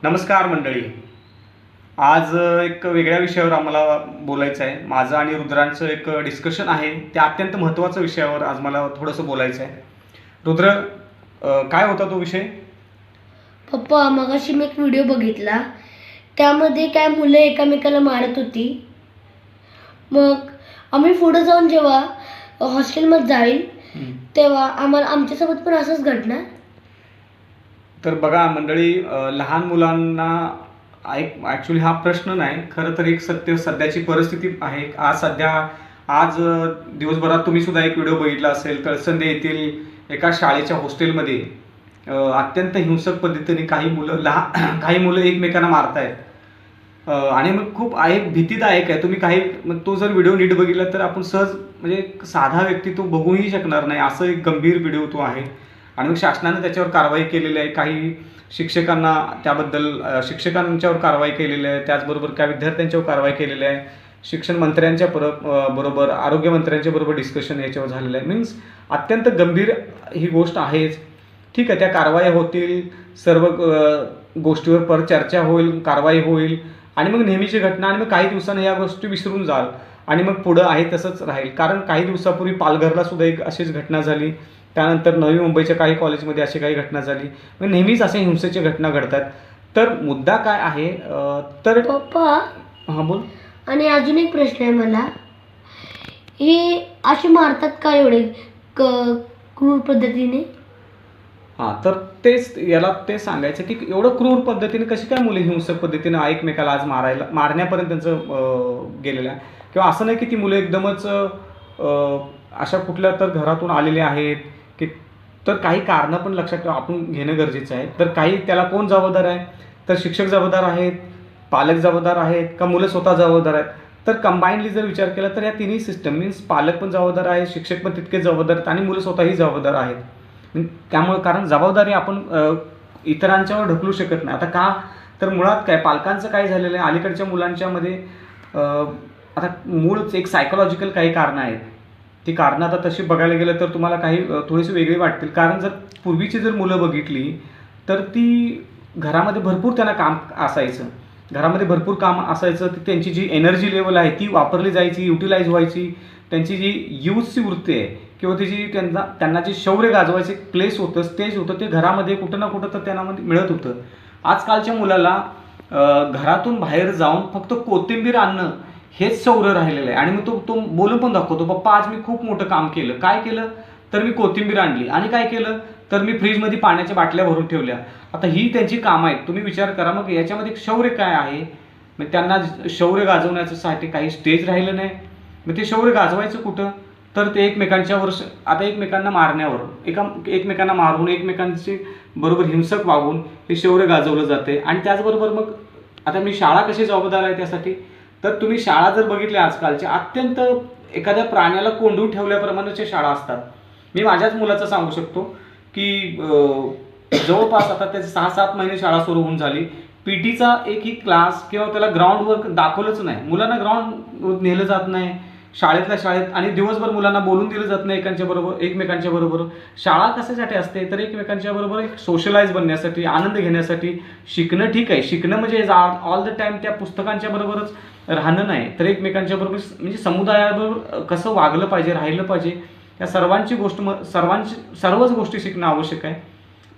नमस्कार मंडळी. आज एक वेगळ्या विषयावर आम्हाला बोलायचं आहे. माझं आणि रुद्रांचं एक डिस्कशन आहे. त्या अत्यंत महत्त्वाच्या विषयावर आज मला थोडंसं बोलायचं आहे. रुद्र, काय होता तो विषय? पप्पा, मगाशी मी एक व्हिडिओ बघितला. त्यामध्ये काय मुलं एकामेकाला मारत होती. मग आम्ही पुढे जाऊन जेव्हा हॉस्टेलमध्ये जाईल तेव्हा आमच्यासोबत पण असंच घडणार. तर बघा मंडळी, लहान मुलांना ॲक्च्युली हा प्रश्न नाही, खरं तर एक सध्याची परिस्थिती आहे. आज दिवसभरात तुम्ही सुद्धा एक व्हिडिओ बघितला असेल. तळसंदे येथील एका शाळेच्या हॉस्टेलमध्ये अत्यंत हिंसक पद्धतीने काही मुलं एकमेकांना मारतायत. आणि मग खूप भीतीदायक आहे. तुम्ही मग तो जर व्हिडिओ नीट बघितला तर आपण सहज म्हणजे साधा व्यक्ती तो बघूही शकणार नाही, असं एक गंभीर व्हिडिओ तो आहे. आणि मग शासनानं त्याच्यावर कारवाई केलेली आहे. काही शिक्षकांच्यावर कारवाई केलेली आहे. त्याचबरोबर काही विद्यार्थ्यांच्यावर कारवाई केलेली आहे. शिक्षण मंत्र्यांच्या बरोबर, आरोग्यमंत्र्यांच्या बरोबर डिस्कशन याच्यावर झालेलं आहे. मीन्स अत्यंत गंभीर ही गोष्ट आहेच. ठीक आहे, त्या कारवाया होतील, सर्व गोष्टीवर परत चर्चा होईल, कारवाई होईल आणि मग नेहमीची घटना आणि मग काही दिवसांनी या गोष्टी विसरून जाल आणि मग पुढं आहे तसंच राहील. कारण काही दिवसापूर्वी पालघरला सुद्धा एक अशीच घटना झाली. त्यानंतर नवी मुंबईच्या काही कॉलेजमध्ये अशी काही घटना झाली. मग नेहमीच अशा हिंसेच्या घटना घडतात. तर मुद्दा काय आहे तर पप्पा, हां बोल. आणि अजून एक प्रश्न आहे मला. हे असे मारतात का एवढे क्रूर पद्धतीने? हां, तर ते सांगायचं की एवढं क्रूर पद्धतीने कशी काय मुलं हिंसक पद्धतीने एकमेकाला आज मारण्यापर्यंत त्यांचं गेलेलं आहे. किंवा असं नाही की ती मुलं एकदमच अशा कुठल्या तर घरातून आलेले आहेत की, तर काही कारणं पण लक्षात आपण घेणं गरजेचं आहे. तर काही त्याला कोण जबाबदार आहे? तर शिक्षक जबाबदार आहेत, पालक जबाबदार आहेत, का मुलं स्वतः जबाबदार आहेत? तर कंबाईनली जर विचार केला तर या तिन्ही सिस्टम मीन्स पालक पण जबाबदार आहेत, शिक्षक पण तितकेच जबाबदार आहेत आणि मुलं स्वतःही जबाबदार आहेत. त्यामुळे कारण जबाबदारी आपण इतरांच्यावर ढकलू शकत नाही. आता का तर मुळात काय पालकांचं काय झालेलं आहे, अलीकडच्या मुलांच्यामध्ये आता मूळच एक सायकोलॉजिकल काही कारणं आहेत. ती कारणं आता तशी बघायला गेलं तर तुम्हाला काही थोडीशी वेगळी वाटतील. कारण जर पूर्वीची जर मुलं बघितली तर ती घरामध्ये भरपूर त्यांना काम असायचं. घरामध्ये भरपूर काम असायचं. त्यांची जी एनर्जी लेवल आहे ती वापरली जायची, युटिलाइज व्हायची. त्यांची जी यूथची वृत्ती आहे किंवा त्याची त्यांना जे शौर्य गाजवायचं एक प्लेस होतं, स्टेज होतं, ते घरामध्ये कुठं ना कुठं तर त्यांना मिळत होतं. आजकालच्या मुलाला घरातून बाहेर जाऊन फक्त कोथिंबीर आणणं हेच शौर्य राहिलेलं आहे. आणि मग तो बोलून पण दाखवतो, पप्पा आज मी खूप मोठं काम केलं. काय केलं? तर मी कोथिंबीर आणली. आणि काय केलं? तर मी फ्रीजमध्ये पाण्याच्या बाटल्या भरून ठेवल्या. आता ही त्यांची कामं आहेत. तुम्ही विचार करा मग याच्यामध्ये शौर्य काय आहे? मग त्यांना शौर्य गाजवण्यासाठी काही स्टेज राहिलं नाही. मग ते शौर्य गाजवायचं कुठं? तर ते एकमेकांना मारण्यावर, एकमेकांना मारून, एकमेकांची बरोबर हिंसक वागून हे शौर्य गाजवलं जाते. आणि त्याचबरोबर मग आता मी शाळा कशी जबाबदार आहे त्यासाठी? तर तुम्ही शाळा जर बघितल्या आजकालच्या अत्यंत एखाद्या प्राण्याला कोंडून ठेवल्याप्रमाणेच्या शाळा असतात. मी माझ्याच मुलाचं सांगू शकतो की जवळपास आता त्याचे 6-7 महिने शाळा सुरू होऊन झाली. PT एकही क्लास किंवा त्याला ग्राउंडवर दाखवलंच नाही. मुलांना ग्राउंड नेलं जात नाही शाळेतल्या शाळेत. आणि दिवसभर मुलांना बोलून दिलं जात नाही एकमेकांच्या बरोबर. शाळा कशासाठी असते? तर एकमेकांच्या बरोबर एक सोशलाइज बनण्यासाठी, आनंद घेण्यासाठी. शिकणं ठीक आहे, शिकणं म्हणजे ऑल द टाईम त्या पुस्तकांच्या बरोबरच राहणं नाही, तर एकमेकांच्या बरोबर म्हणजे समुदायाबरोबर कसं वागलं पाहिजे, राहिलं पाहिजे, या सर्वच गोष्टी शिकणं आवश्यक आहे.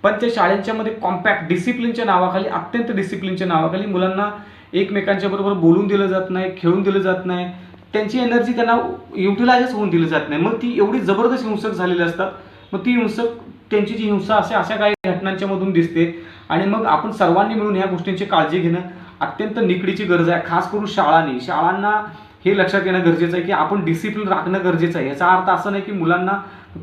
पण त्या शाळेंच्यामध्ये कॉम्पॅक्ट डिसिप्लिनच्या नावाखाली, अत्यंत डिसिप्लिनच्या नावाखाली मुलांना एकमेकांच्या बरोबर बोलून दिलं जात नाही, खेळून दिलं जात नाही. त्यांची एनर्जी त्यांना युटिलाइजच होऊन दिलं जात नाही. मग ती एवढी जबरदस्त हिंसक झालेली असतात. मग ती त्यांची जी हिंसा अशा काही घटनांच्या मधून दिसते. आणि मग आपण सर्वांनी मिळून ह्या गोष्टींची काळजी घेणं अत्यंत निकडीची गरज आहे. खास करून शाळांना हे लक्षात येणं गरजेचं आहे की आपण डिसिप्लिन राखणं गरजेचं आहे. याचा अर्थ असं नाही की मुलांना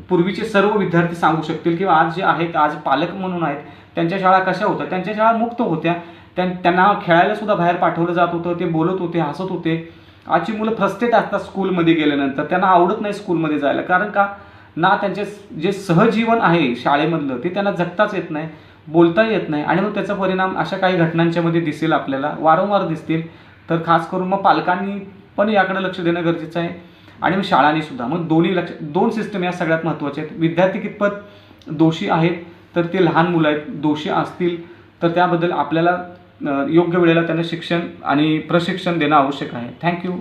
पूर्वीचे सर्व विद्यार्थी सांगू शकतील किंवा आज जे आहेत, आज पालक म्हणून आहेत, त्यांच्या शाळा कशा होत्या? त्यांच्या शाळा मुक्त होत्या. त्यांना खेळायला सुद्धा बाहेर पाठवलं जात होतं. ते बोलत होते, हसत होते. आजची मुलं फ्रस्ट्रेट असतात स्कूलमध्ये गेल्यानंतर. त्यांना आवडत नाही स्कूलमध्ये जायला. कारण का? ना त्यांचे जे सहजीवन आहे शाळेमधलं ते त्यांना जगताच येत नाही, बोलता येत नाही. आणि मग त्याचा परिणाम अशा काही घटनांच्या मध्ये दिसेल, आपल्याला वारंवार दिसतील. तर खास करून मग पालकांनी पण याकडे लक्ष देणं गरजेचं आहे आणि मग शाळांनी सुद्धा. मग दोन सिस्टम या सगळ्यात महत्त्वाच्या आहेत. विद्यार्थी कितपत दोषी आहेत? तर ते लहान मुलं आहेत. दोषी असतील तर त्याबद्दल आपल्याला योग्य वेळेला त्यांना शिक्षण आणि प्रशिक्षण देणं आवश्यक आहे. थँक्यू.